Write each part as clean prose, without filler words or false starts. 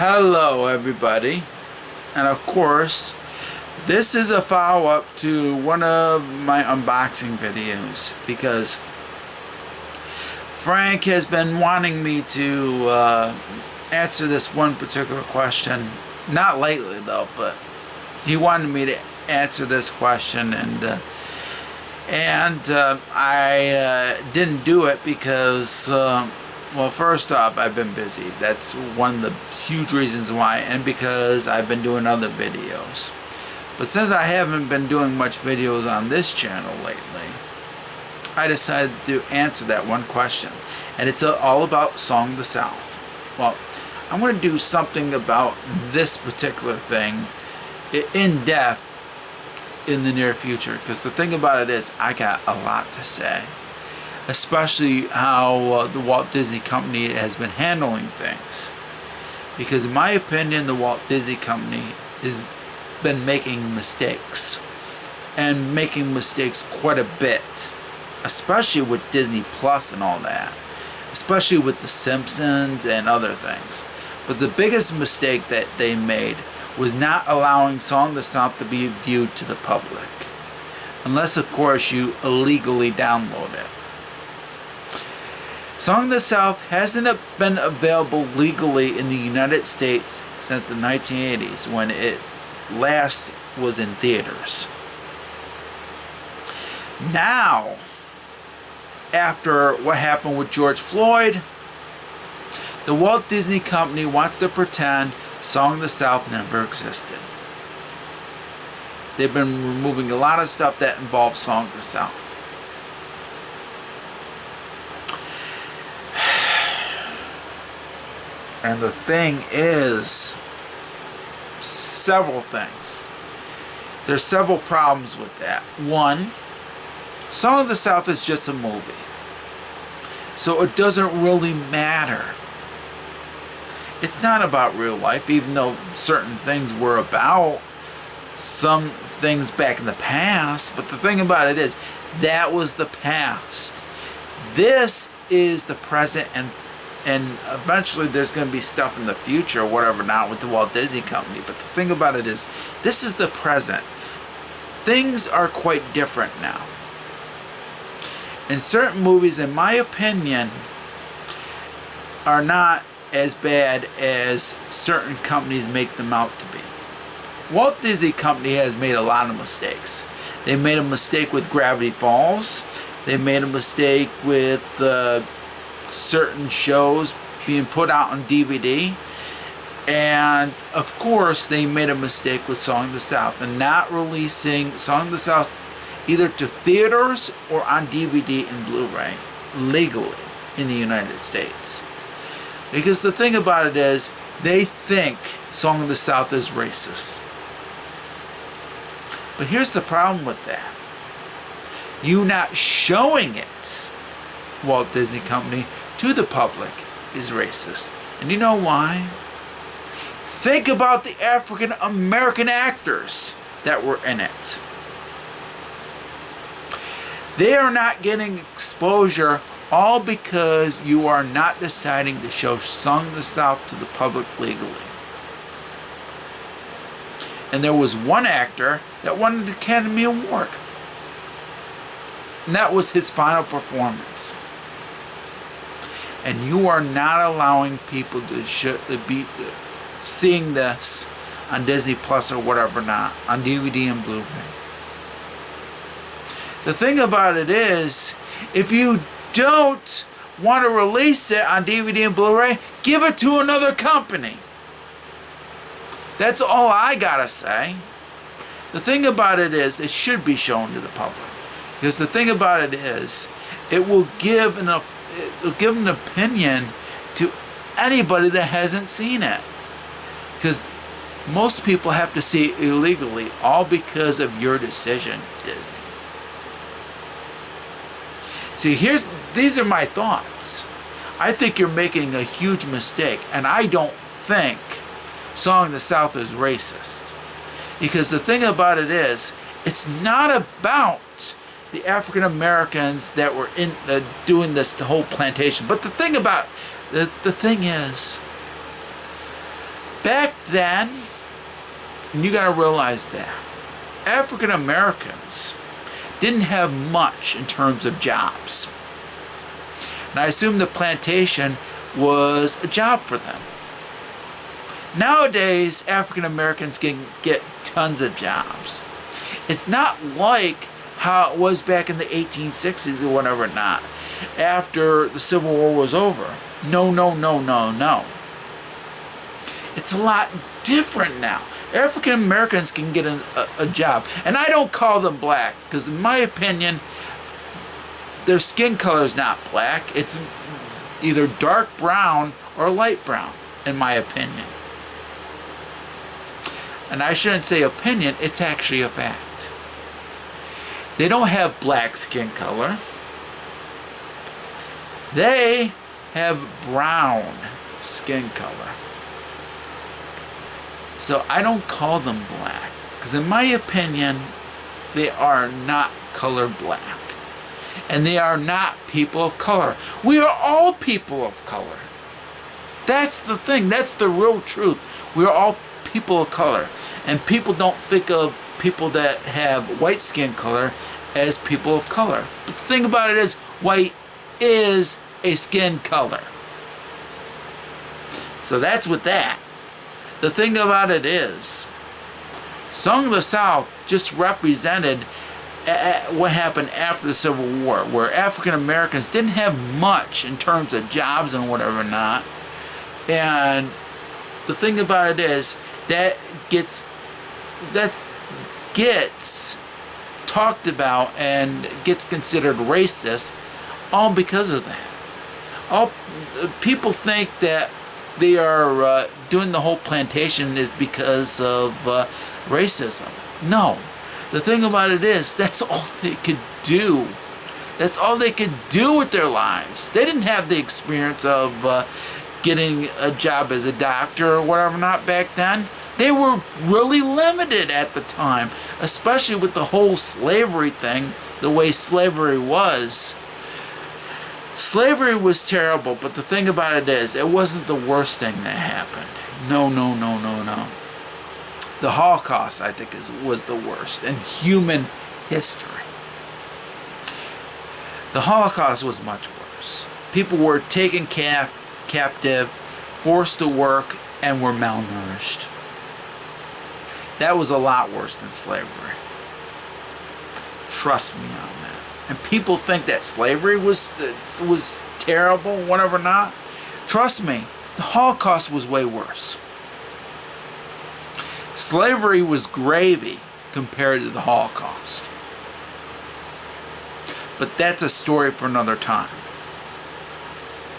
Hello everybody, and of course this is a follow-up to one of my unboxing videos because Frank has been wanting me to answer this one particular question, not lately though, but he wanted me to answer this question, and I didn't do it because well, first off, I've been busy. That's one of the huge reasons why, and because I've been doing other videos. But since I haven't been doing much videos on this channel lately, I decided to answer that one question. And it's all about Song of the South. Well, I'm going to do something about this particular thing in depth in the near future. Because the thing about it is, I got a lot to say. Especially how the Walt Disney Company has been handling things. Because in my opinion, the Walt Disney Company has been making mistakes. And making mistakes quite a bit. Especially with Disney Plus and all that. Especially with The Simpsons and other things. But the biggest mistake that they made was not allowing Song of the South to be viewed to the public. Unless, of course, you illegally download it. Song of the South hasn't been available legally in the United States since the 1980s, when it last was in theaters. Now, after what happened with George Floyd, the Walt Disney Company wants to pretend Song of the South never existed. They've been removing a lot of stuff that involves Song of the South. And the thing is, several things. There's several problems with that. One, Song of the South is just a movie. So it doesn't really matter. It's not about real life, even though certain things were about some things back in the past. But the thing about it is, that was the past. This is the present, and eventually there's going to be stuff in the future or whatever, not with the Walt Disney Company. But the thing about it is, this is the present. Things are quite different now. And certain movies, in my opinion, are not as bad as certain companies make them out to be. Walt Disney Company has made a lot of mistakes. They made a mistake with Gravity Falls. They made a mistake with certain shows being put out on DVD, and of course they made a mistake with Song of the South and not releasing Song of the South either to theaters or on DVD and Blu-ray legally in the United States. Because the thing about it is, they think Song of the South is racist. But here's the problem with that. You not showing it, Walt Disney Company, to the public is racist. And you know why? Think about the African American actors that were in it. They are not getting exposure all because you are not deciding to show Song of the South to the public legally. And there was one actor that won an Academy Award. And that was his final performance. And you are not allowing people to be seeing this on Disney Plus or whatever not, on DVD and Blu-ray. The thing about it is, if you don't want to release it on DVD and Blu-ray, give it to another company. That's all I gotta say. The thing about it is, it should be shown to the public. Because the thing about it is, it will give an opinion to anybody that hasn't seen it. Because most people have to see it illegally, all because of your decision, Disney. See, these are my thoughts. I think you're making a huge mistake, and I don't think Song of the South is racist. Because the thing about it is, it's not about the African Americans that were in doing this, the whole plantation. But the thing is, Back then, and you got to realize that African Americans didn't have much in terms of jobs. And I assume the plantation was a job for them. Nowadays, African Americans can get tons of jobs. It's not like how it was back in the 1860s or whatever not, after the Civil War was over. No. It's a lot different now. African Americans can get a job. And I don't call them black, because in my opinion, their skin color is not black. It's either dark brown or light brown, in my opinion. And I shouldn't say opinion, it's actually a fact. They don't have black skin color. They have brown skin color. So I don't call them black, because in my opinion, they are not color black. And they are not people of color. We are all people of color. That's the thing. That's the real truth. We are all people of color. And people don't think of people that have white skin color as people of color. But the thing about it is, white is a skin color. So that's with that. The thing about it is, Song of the South just represented what happened after the Civil War, where African Americans didn't have much in terms of jobs and whatever not. And the thing about it is, that gets talked about and gets considered racist all because of that. All people think that they are doing the whole plantation is because of racism. No. The thing about it is, that's all they could do. That's all they could do with their lives. They didn't have the experience of getting a job as a doctor or whatever not back then. They were really limited at the time, especially with the whole slavery thing, the way slavery was. Slavery was terrible, but the thing about it is, it wasn't the worst thing that happened. No. The Holocaust, I think, was the worst in human history. The Holocaust was much worse. People were taken captive, forced to work, and were malnourished. That was a lot worse than slavery. Trust me on that. And people think that slavery was terrible, whatever not. Trust me, the Holocaust was way worse. Slavery was gravy compared to the Holocaust. But that's a story for another time.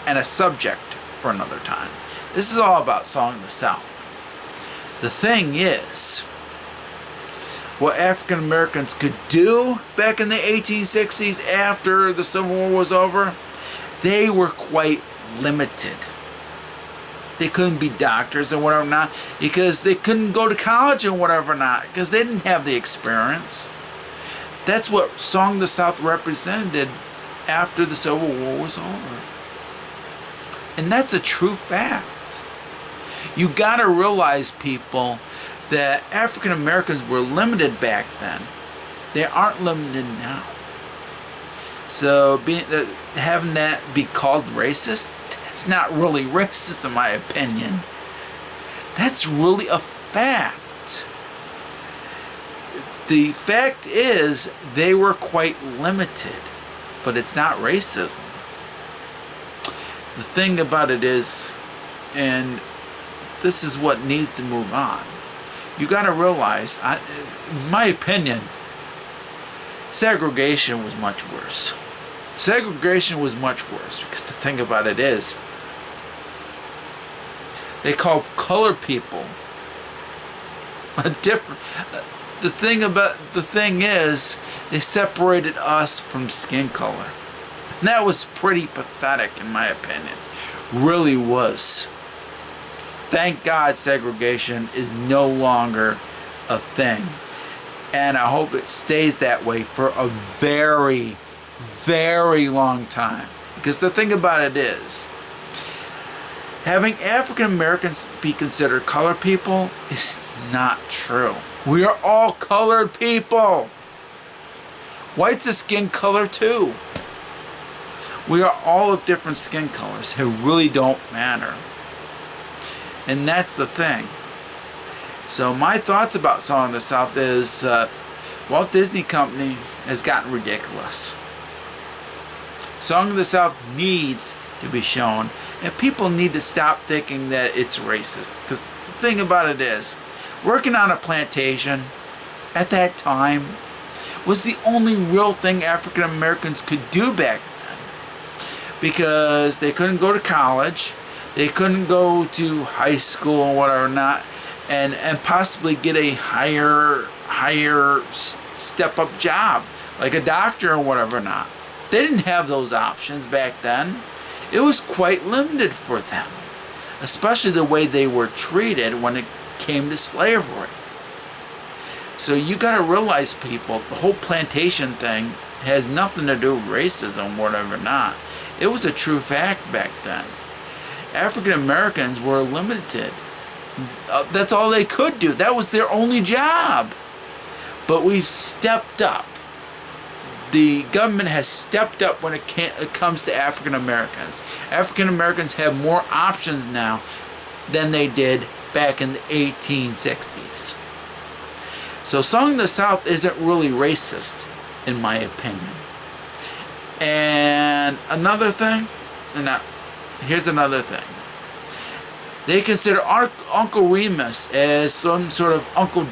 And a subject for another time. This is all about Song of the South. The thing is, what African Americans could do back in the 1860s after the Civil War was over, they were quite limited. They couldn't be doctors and whatever not, because they couldn't go to college and whatever not, because they didn't have the experience. That's what Song of the South represented after the Civil War was over. And that's a true fact. You gotta realize, people, that African Americans were limited back then. They aren't limited now. So having that be called racist, that's not really racist in my opinion. That's really a fact. The fact is, they were quite limited, but it's not racism. The thing about it is, and this is what needs to move on, you got to realize, in my opinion, segregation was much worse. Segregation was much worse, because the thing about it is, they called colored people a different. The thing is, they separated us from skin color. And that was pretty pathetic, in my opinion. Really was. Thank God segregation is no longer a thing. And I hope it stays that way for a very, very long time. Because the thing about it is, Having African Americans be considered colored people is not true. We are all colored people. White's a skin color too. We are all of different skin colors. It really don't matter. And that's the thing. So my thoughts about Song of the South is Walt Disney Company has gotten ridiculous. Song of the South needs to be shown, and people need to stop thinking that it's racist. Because the thing about it is, working on a plantation at that time was the only real thing African Americans could do back then. Because they couldn't go to college, they couldn't go to high school or whatever not, and possibly get a higher step up job, like a doctor or whatever not. They didn't have those options back then. It was quite limited for them, especially the way they were treated when it came to slavery. So you got to realize, people, the whole plantation thing has nothing to do with racism, whatever not. It was a true fact back then. African Americans were limited. That's all they could do. That was their only job. But we've stepped up. The government has stepped up when it comes to African Americans. African Americans have more options now than they did back in the 1860s. So Song of the South isn't really racist, in my opinion. And another thing, here's another thing. They consider Uncle Remus as some sort of Uncle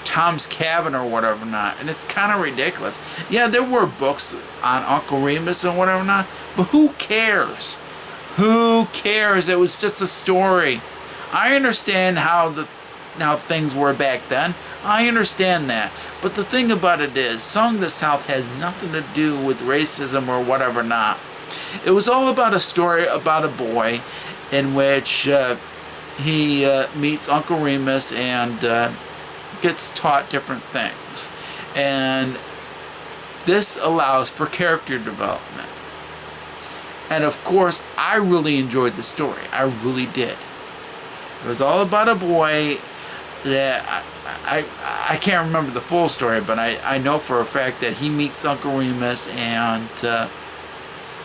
Tom's Cabin or whatever not, and it's kind of ridiculous. Yeah, there were books on Uncle Remus and whatever not, but who cares? Who cares? It was just a story. I understand how things were back then. I understand that. But the thing about it is, Song of the South has nothing to do with racism or whatever not. It was all about a story about a boy in which he meets Uncle Remus and gets taught different things. And this allows for character development. And of course, I really enjoyed the story. I really did. It was all about a boy that I can't remember the full story, but I know for a fact that he meets Uncle Remus and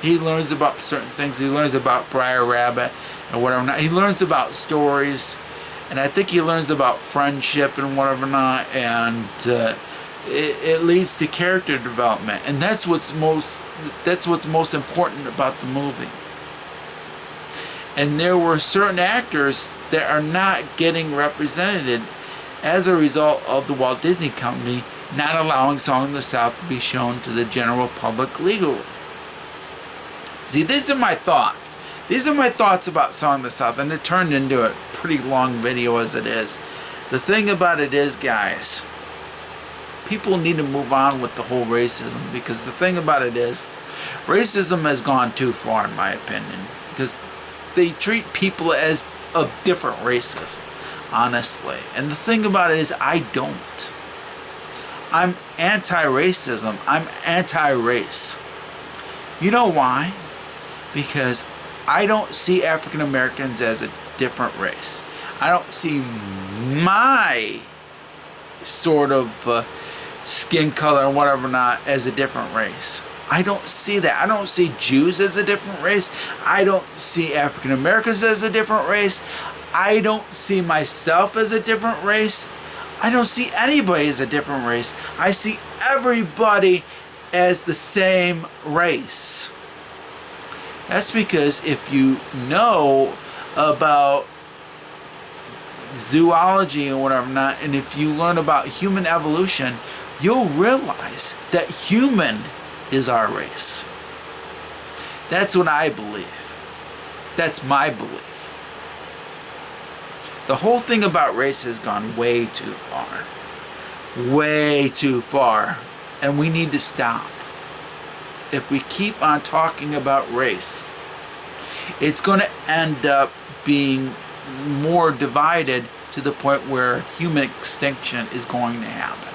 he learns about certain things. He learns about Briar Rabbit and whatever not. He learns about stories, and I think he learns about friendship and whatever not, and it leads to character development, and that's what's most important about the movie. And there were certain actors that are not getting represented as a result of the Walt Disney Company not allowing Song of the South to be shown to the general public legally. See, these are my thoughts. These are my thoughts about Song of the South, and it turned into a pretty long video as it is. The thing about it is, guys, people need to move on with the whole racism, because the thing about it is, racism has gone too far, in my opinion, because they treat people as of different races, honestly. And the thing about it is, I don't. I'm anti-racism. I'm anti-race. You know why? Because I don't see African Americans as a different race. I don't see my sort of skin color and whatever not as a different race. I don't see that. I don't see Jews as a different race. I don't see African Americans as a different race. I don't see myself as a different race. I don't see anybody as a different race. I see everybody as the same race. That's because if you know about zoology and whatever not, and if you learn about human evolution, you'll realize that human is our race. That's what I believe. That's my belief. The whole thing about race has gone way too far. Way too far. And we need to stop. If we keep on talking about race, it's going to end up being more divided to the point where human extinction is going to happen.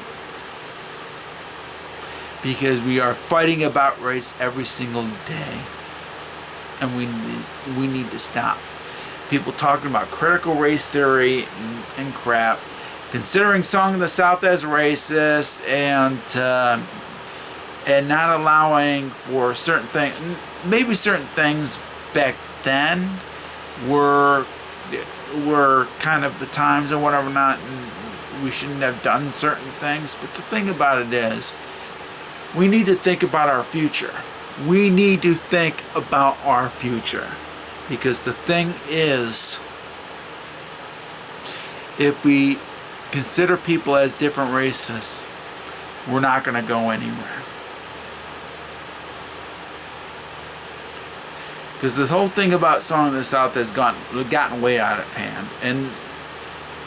Because we are fighting about race every single day. And we need to stop. people talking about critical race theory and crap, considering Song of the South as racist, and not allowing for certain things. Maybe certain things back then were kind of the times or whatever, not, and we shouldn't have done certain things. But the thing about it is, we need to think about our future. We need to think about our future. Because the thing is, if we consider people as different races, we're not going to go anywhere. Because the whole thing about Song of the South has gotten way out of hand. And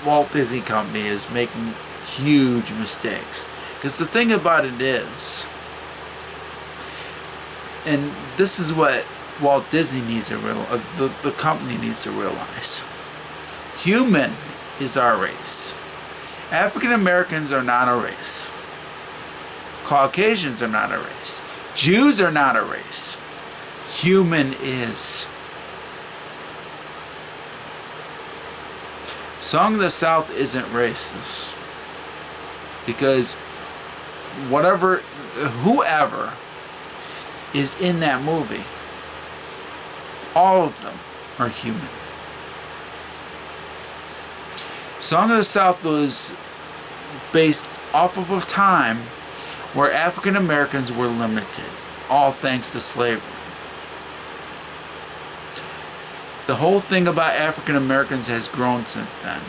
Walt Disney Company is making huge mistakes. Because the thing about it is, and this is what Walt Disney needs to realize, the company needs to realize. Human is our race. African Americans are not a race. Caucasians are not a race. Jews are not a race. Human is. Song of the South isn't racist. Because whoever is in that movie, all of them are human. Song of the South was based off of a time where African Americans were limited, all thanks to slavery. The whole thing about African Americans has grown since then.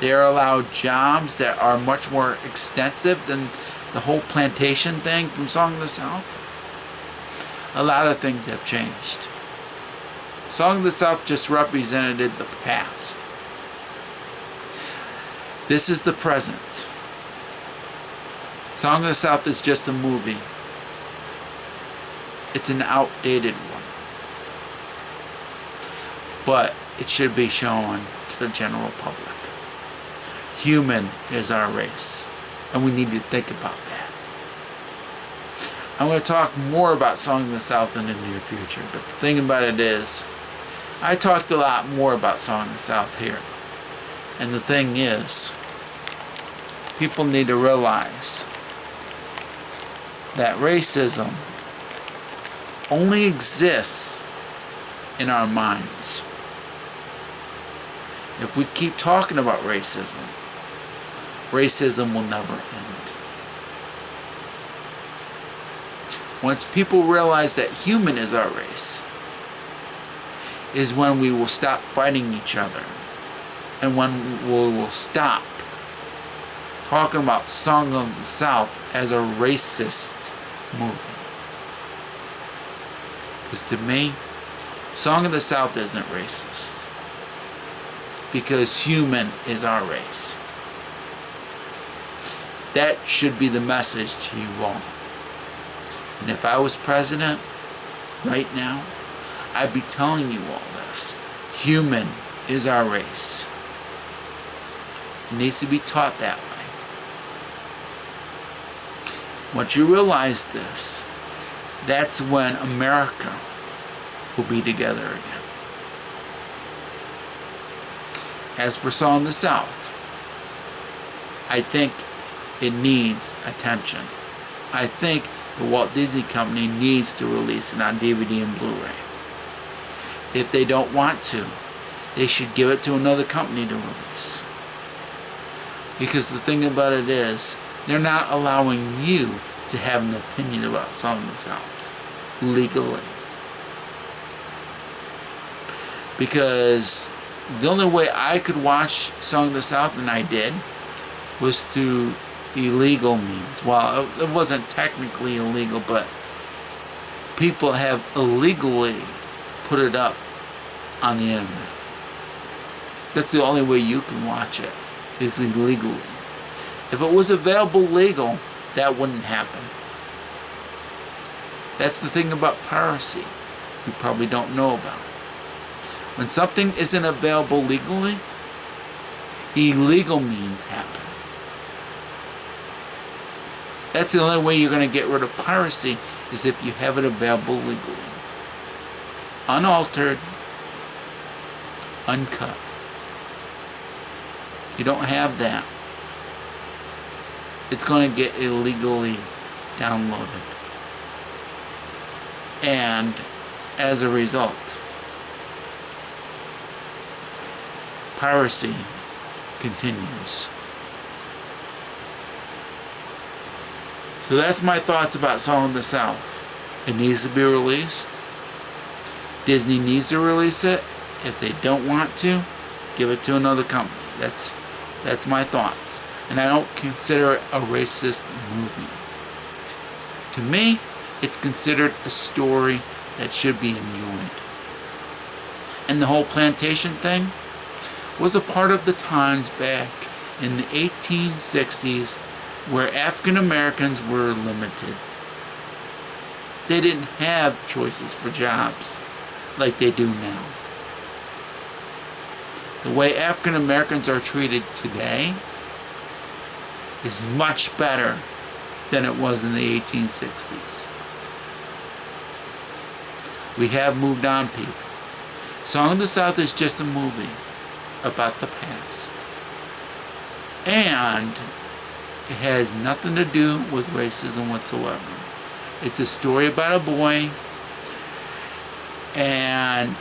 They are allowed jobs that are much more extensive than the whole plantation thing from Song of the South. A lot of things have changed. Song of the South just represented the past. This is the present. Song of the South is just a movie. It's an outdated one. But it should be shown to the general public. Human is our race. And we need to think about that. I'm going to talk more about Song of the South in the near future. But the thing about it is, I talked a lot more about Song of the South here. And the thing is, people need to realize that racism only exists in our minds. If we keep talking about racism, racism will never end. Once people realize that human is our race, is when we will stop fighting each other. And when we will stop talking about Song of the South as a racist movie. Because to me, Song of the South isn't racist. Because human is our race. That should be the message to you all. And if I was president right now, I'd be telling you all this. Human is our race. It needs to be taught that way. Once you realize this, that's when America will be together again. As for Song of the South, I think it needs attention. I think the Walt Disney Company needs to release it on DVD and Blu-ray. If they don't want to, they should give it to another company to release. Because the thing about it is, they're not allowing you to have an opinion about Song of the South legally. Because the only way I could watch Song of the South, and I did, was through illegal means. Well, it wasn't technically illegal, but people have illegally put it up on the internet. That's the only way you can watch it, is illegally. If it was available legal, that wouldn't happen. That's the thing about piracy you probably don't know about. When something isn't available legally, illegal means happen. That's the only way you're going to get rid of piracy, is if you have it available legally. Unaltered, uncut. You don't have that. It's going to get illegally downloaded. And as a result, piracy continues. So that's my thoughts about Song of the South. It needs to be released. Disney needs to release it. If they don't want to, give it to another company. That's my thoughts. And I don't consider it a racist movie. To me, it's considered a story that should be enjoyed. And the whole plantation thing was a part of the times back in the 1860s where African Americans were limited. They didn't have choices for jobs like they do now. The way African Americans are treated today is much better than it was in the 1860s. We have moved on, people. Song of the South is just a movie about the past. And it has nothing to do with racism whatsoever. It's a story about a boy, and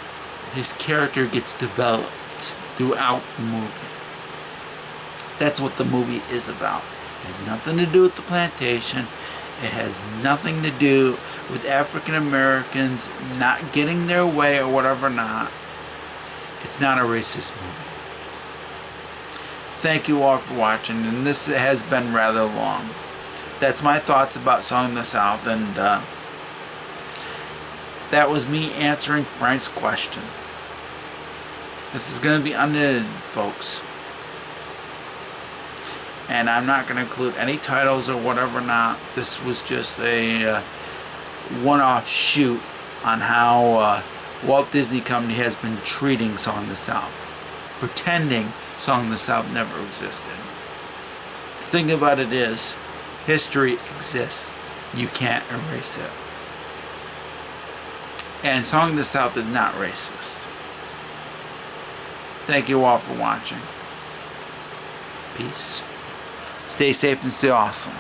his character gets developed throughout the movie. That's what the movie is about. It has nothing to do with the plantation. It has nothing to do with African Americans not getting their way or whatever not. It's not a racist movie. Thank you all for watching, and this has been rather long. That's my thoughts about Song of the South, and that was me answering Frank's question. This is going to be unedited, folks. And I'm not going to include any titles or whatever not. This was just a one-off shoot on how Walt Disney Company has been treating Song of the South. Pretending Song of the South never existed. The thing about it is, history exists. You can't erase it. And Song of the South is not racist. Thank you all for watching. Peace. Stay safe and stay awesome.